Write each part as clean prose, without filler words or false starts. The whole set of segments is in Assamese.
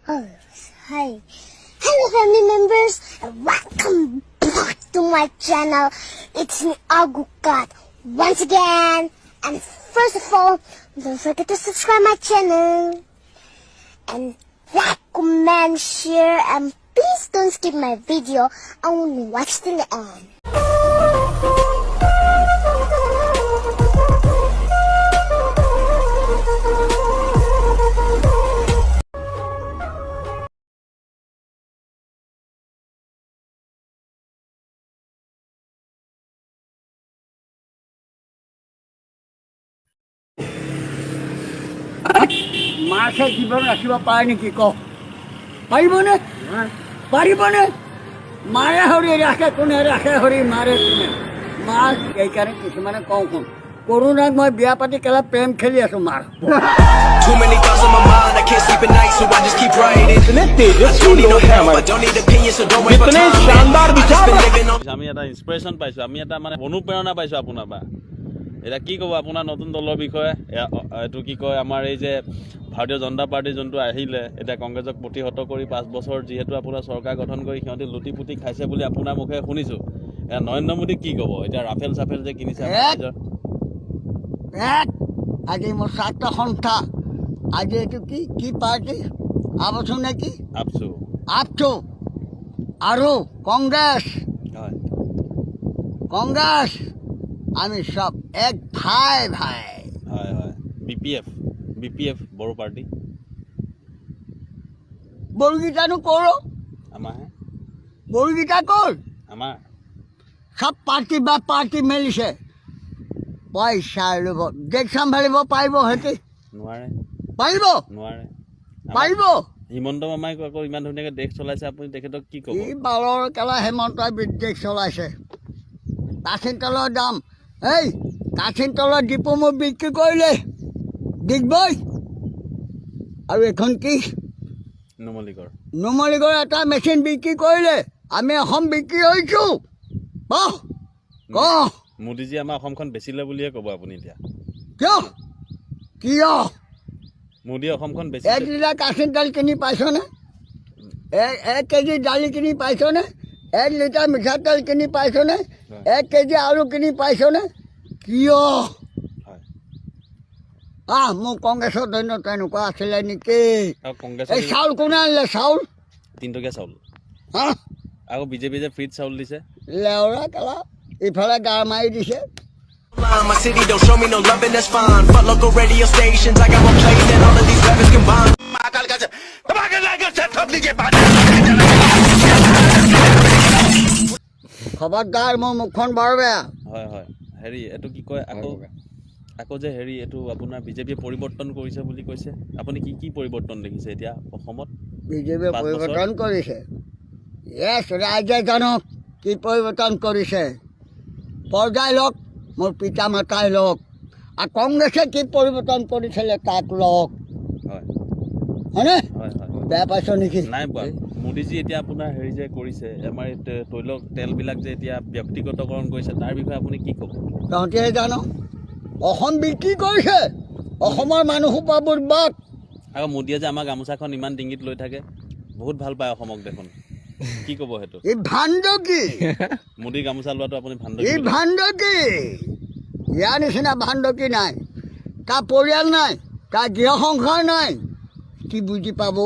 Oh, hi. Hello, family members, and welcome back to my channel. It's me, Agukat, once again. And first of all, don't forget to subscribe my channel. And like, comment, share, and please don't skip my video. I want to watch till the end. মাছে জীৱন ৰাখিব পাৰে নেকি কওক পাৰিবনে পাৰিবনে মাৰে হৰি ৰাখে কোনে ৰাখে হৰি মাৰে কোনে মাছ এইকাৰণে কিছুমানে কওঁ শুন কৰোণাক মই বিয়া পাতি কেলা প্ৰেম খেলি আছোঁ মাৰ Too many thoughts on my mind, I can't sleep at night, so I just keep writing. Don't need no help, I don't need opinions, so don't waste my time. I just been living on. আমি এটা ইনস্পিৰেশ্যন পাইছোঁ, আমি এটা মানে অনুপ্ৰেৰণা পাইছোঁ আপোনাৰ পৰা। এতিয়া কি ক'ব আপোনাৰ নতুন দলৰ বিষয়ে এইটো কি কয় আমাৰ এই যে ভাৰতীয় জনতা পাৰ্টি যোনটো আহিলে এতিয়া কংগ্ৰেছক প্ৰতিহত কৰি 5 বছৰ যিহেতু আপোনাৰ চৰকাৰ গঠন কৰি সিহঁতে লুটি পুটি খাইছে বুলি আপোনাৰ মুখে শুনিছোঁ এতিয়া নৰেন্দ্ৰ মোদীক কি ক'ব এতিয়া ৰাফেল চাফেল যে কিনিছে আজি মোৰ ছাত্ৰ সন্থা আজি এইটো কি কি পাৰ্টি আবছো নেকি আপছো আৰু কংগ্ৰেছ হয় কংগ্ৰেছ আমি সব এক ভাই ভাই হয় হয় বিপিএফ বড়ো পাৰ্টি বড়োকেইটানো কৰোঁ আমাৰহে বড়োকেইটা ক'ৰ আমাৰ সব পাৰ্টি বা পাৰ্টি মেলিছে পইচা ল'ব দেশ চম্ভালিব পাৰিব সিহঁতে নোৱাৰে পাৰিব নোৱাৰে পাৰিব হিমন্ত মামাই আকৌ ইমান ধুনীয়াকৈ দেশ চলাইছে আপুনি তেখেতক কি ক'ব এই বালৰ কেলা হেমন্তই দেশ চলাইছে কাঠিন তেলৰ দাম এই কাঠিন তেলৰ ডিপু মোক বিক্ৰী কৰিলে ডিগবৈ আৰু এখন কি নুমলীগড় এটা মেচিন বিক্ৰী কৰিলে আমি অসম বিক্ৰী হৈছোঁ ক মোদীজীয়ে আমাৰ অসমখন বেচিলে বুলিয়ে ক'ব আপুনি এতিয়া কিয় কিয় মোদীয়ে অসমখন বেছি 1 লিটাৰ কাঠিন তেল কিনি পাইছনে 1 কেজি দালি কিনি পাইছনে 1 লিটাৰ মিঠাতেল কিনি পাইছনে 1 কেজি আলু কিনি পাইছনে কিয় মোৰ কংগ্ৰেছৰ দৈন্য তেনেকুৱা আছিলে নেকি এই চাউল কোনে আনিলে চাউল 3 টকীয়া চাউল আকৌ বিজেপি যে ফ্ৰীত চাউল দিছে লেওৰা কেলা ইফালে গা মাৰি দিছে My city don't show me no loving, that's fine. Fuck local radio stations, I got more plays than all of these rappers combined. খবৰদাৰ মোৰ মুখখন বৰ বেয়া হয় হয় হেৰি এইটো কি কয় আকৌ যে হেৰি এইটো আপোনাৰ বিজেপিয়ে পৰিৱৰ্তন কৰিছে বুলি কৈছে আপুনি কি কি পৰিৱৰ্তন দেখিছে এতিয়া অসমত বিজেপিয়ে পৰিৱৰ্তন কৰিছে য়েছ ৰাইজে জানক কি পৰিৱৰ্তন কৰিছে পৰ্যায় লওক মোৰ পিতা মাতাই লওক আৰু কংগ্ৰেছে কি পৰিৱৰ্তন কৰিছিলে তাক লওক হয়নে বেয়া পাইছ নেকি নাই পোৱা মোদীজী এতিয়া আপোনাৰ হেৰি যে কৰিছে আমাৰ তৈল তেলবিলাক যে এতিয়া ব্যক্তিগতকৰণ কৰিছে তাৰ বিষয়ে আপুনি কি ক'ব তহঁতিহে জানো অসম বিক্ৰী কৰিছে অসমৰ মানুহসোপা বুৰ্বক আকৌ মোদীয়ে যে আমাৰ গামোচাখন ইমান ডিঙিত লৈ থাকে বহুত ভাল পায় অসমক দেখোন কি ক'ব সেইটো এই ভাণ্ডকি মোদী গামোচা লোৱাটো আপুনি এই ভাণ্ডকি ইয়াৰ নিচিনা ভাণ্ডকি নাই তাৰ পৰিয়াল নাই তাৰ গৃহ সংসাৰ নাই কি বুজি পাব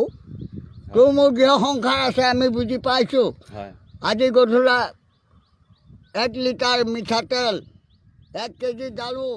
তোৰ মোৰ গৃহ সংসাৰ আছে আমি বুজি পাইছোঁ আজি গধূলা 1 লিটাৰ মিঠাতেল 1 কেজি দালু